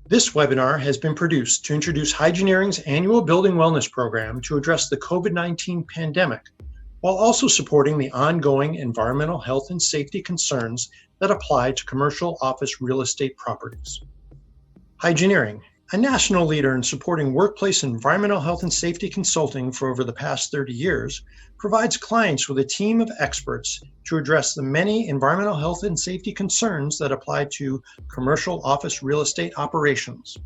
This webinar has been produced to introduce Hygieneering's annual Building Wellness Program to address the COVID-19 pandemic, while also supporting the ongoing environmental health and safety concerns that apply to commercial office real estate properties. Hygieneering, a national leader in supporting workplace environmental health and safety consulting for over the past 30 years, provides clients with a team of experts to address the many environmental health and safety concerns that apply to commercial office real estate operations.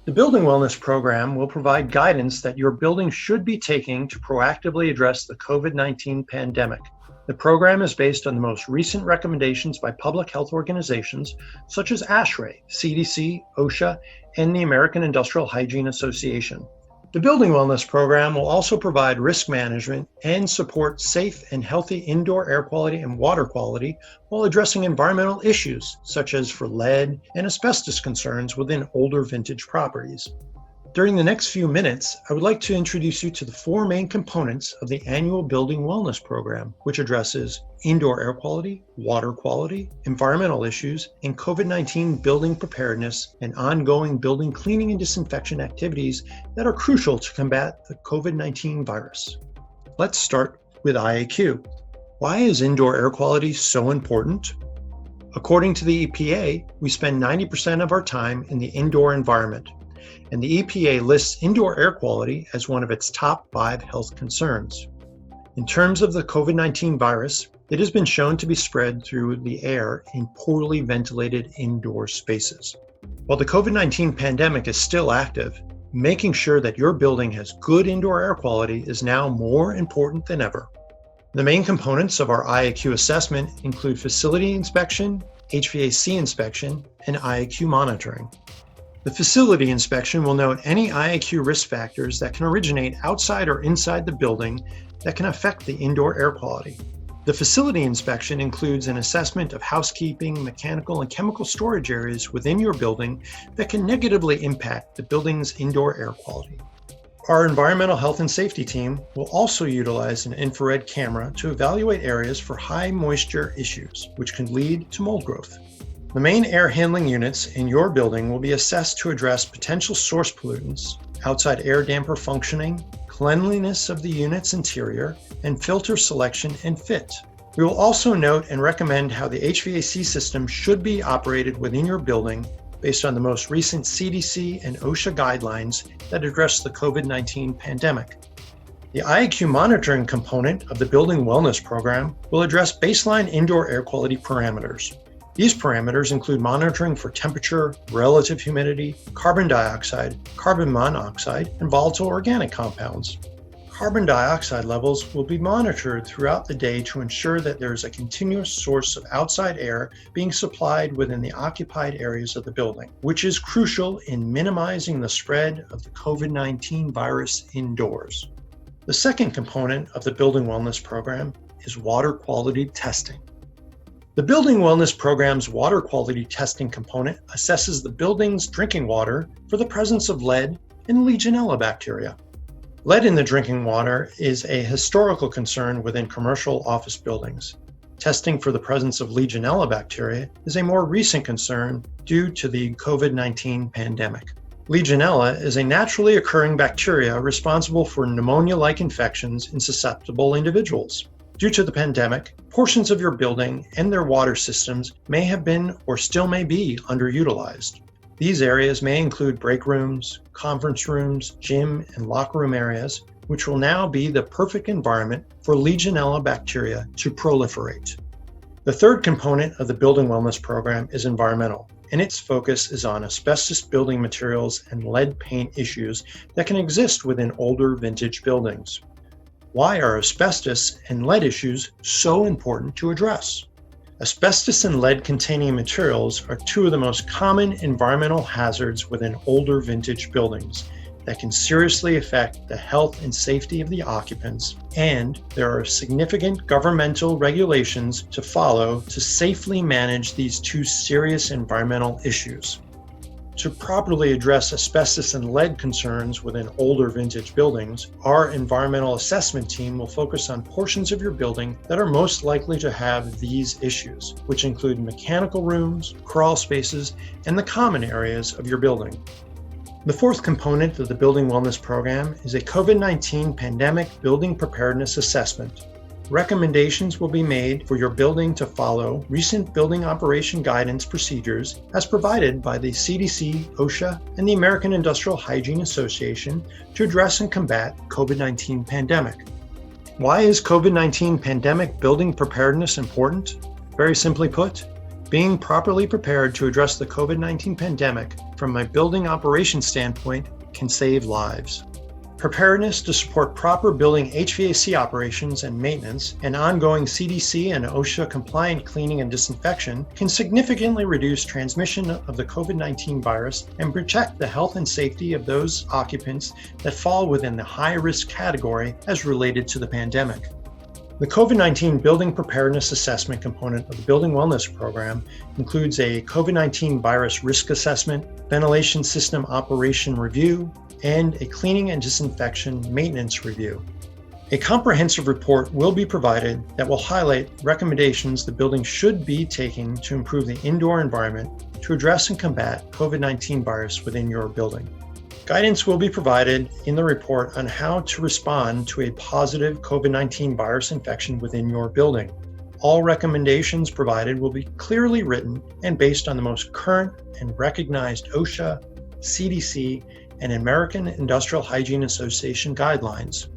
The Building Wellness Program will provide guidance that your building should be taking to proactively address the COVID-19 pandemic. The program is based on the most recent recommendations by public health organizations such as ASHRAE, CDC, OSHA, and the American Industrial Hygiene Association. The Building Wellness Program will also provide risk management and support safe and healthy indoor air quality and water quality while addressing environmental issues such as for lead and asbestos concerns within older vintage properties. During the next few minutes, I would like to introduce you to the four main components of the annual Building Wellness Program, which addresses indoor air quality, water quality, environmental issues, and COVID-19 building preparedness and ongoing building cleaning and disinfection activities that are crucial to combat the COVID-19 virus. Let's start with IAQ. Why is indoor air quality so important? According to the EPA, we spend 90% of our time in the indoor environment, and the EPA lists indoor air quality as one of its top 5 health concerns. In terms of the COVID-19 virus, it has been shown to be spread through the air in poorly ventilated indoor spaces. While the COVID-19 pandemic is still active, making sure that your building has good indoor air quality is now more important than ever. The main components of our IAQ assessment include facility inspection, HVAC inspection, and IAQ monitoring. The facility inspection will note any IAQ risk factors that can originate outside or inside the building that can affect the indoor air quality. The facility inspection includes an assessment of housekeeping, mechanical, and chemical storage areas within your building that can negatively impact the building's indoor air quality. Our environmental health and safety team will also utilize an infrared camera to evaluate areas for high moisture issues, which can lead to mold growth. The main air handling units in your building will be assessed to address potential source pollutants, outside air damper functioning, cleanliness of the unit's interior, and filter selection and fit. We will also note and recommend how the HVAC system should be operated within your building based on the most recent CDC and OSHA guidelines that address the COVID-19 pandemic. The IAQ monitoring component of the Building Wellness Program will address baseline indoor air quality parameters. These parameters include monitoring for temperature, relative humidity, carbon dioxide, carbon monoxide, and volatile organic compounds. Carbon dioxide levels will be monitored throughout the day to ensure that there is a continuous source of outside air being supplied within the occupied areas of the building, which is crucial in minimizing the spread of the COVID-19 virus indoors. The second component of the Building Wellness Program is water quality testing. The Building Wellness Program's water quality testing component assesses the building's drinking water for the presence of lead and Legionella bacteria. Lead in the drinking water is a historical concern within commercial office buildings. Testing for the presence of Legionella bacteria is a more recent concern due to the COVID-19 pandemic. Legionella is a naturally occurring bacteria responsible for pneumonia-like infections in susceptible individuals. Due to the pandemic, portions of your building and their water systems may have been or still may be underutilized. These areas may include break rooms, conference rooms, gym, and locker room areas, which will now be the perfect environment for Legionella bacteria to proliferate. The third component of the Building Wellness Program is environmental, and its focus is on asbestos building materials and lead paint issues that can exist within older vintage buildings. Why are asbestos and lead issues so important to address? Asbestos and lead-containing materials are two of the most common environmental hazards within older vintage buildings that can seriously affect the health and safety of the occupants, and there are significant governmental regulations to follow to safely manage these two serious environmental issues. To properly address asbestos and lead concerns within older vintage buildings, our environmental assessment team will focus on portions of your building that are most likely to have these issues, which include mechanical rooms, crawl spaces, and the common areas of your building. The fourth component of the Building Wellness Program is a COVID-19 pandemic building preparedness assessment. Recommendations will be made for your building to follow recent building operation guidance procedures as provided by the CDC, OSHA, and the American Industrial Hygiene Association to address and combat COVID-19 pandemic. Why is COVID-19 pandemic building preparedness important? Very simply put, being properly prepared to address the COVID-19 pandemic from a building operation standpoint can save lives. Preparedness to support proper building HVAC operations and maintenance and ongoing CDC and OSHA compliant cleaning and disinfection can significantly reduce transmission of the COVID-19 virus and protect the health and safety of those occupants that fall within the high-risk category as related to the pandemic. The COVID-19 Building Preparedness Assessment component of the Building Wellness Program includes a COVID-19 virus risk assessment, ventilation system operation review, and a cleaning and disinfection maintenance review. A comprehensive report will be provided that will highlight recommendations the building should be taking to improve the indoor environment to address and combat COVID-19 virus within your building. Guidance will be provided in the report on how to respond to a positive COVID-19 virus infection within your building. All recommendations provided will be clearly written and based on the most current and recognized OSHA, CDC, and American Industrial Hygiene Association guidelines.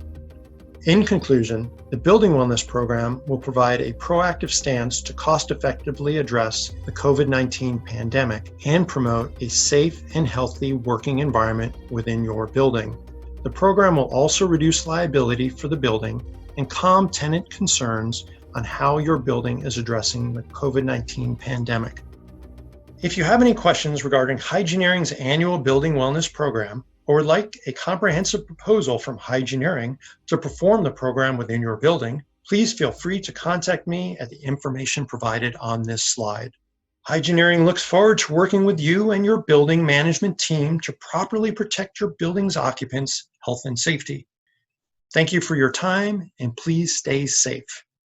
In conclusion, the Building Wellness Program will provide a proactive stance to cost-effectively address the COVID-19 pandemic and promote a safe and healthy working environment within your building. The program will also reduce liability for the building and calm tenant concerns on how your building is addressing the COVID-19 pandemic. If you have any questions regarding Hygieneering's annual Building Wellness Program, or would like a comprehensive proposal from Hygieneering to perform the program within your building, please feel free to contact me at the information provided on this slide. Hygieneering looks forward to working with you and your building management team to properly protect your building's occupants' health and safety. Thank you for your time, and please stay safe.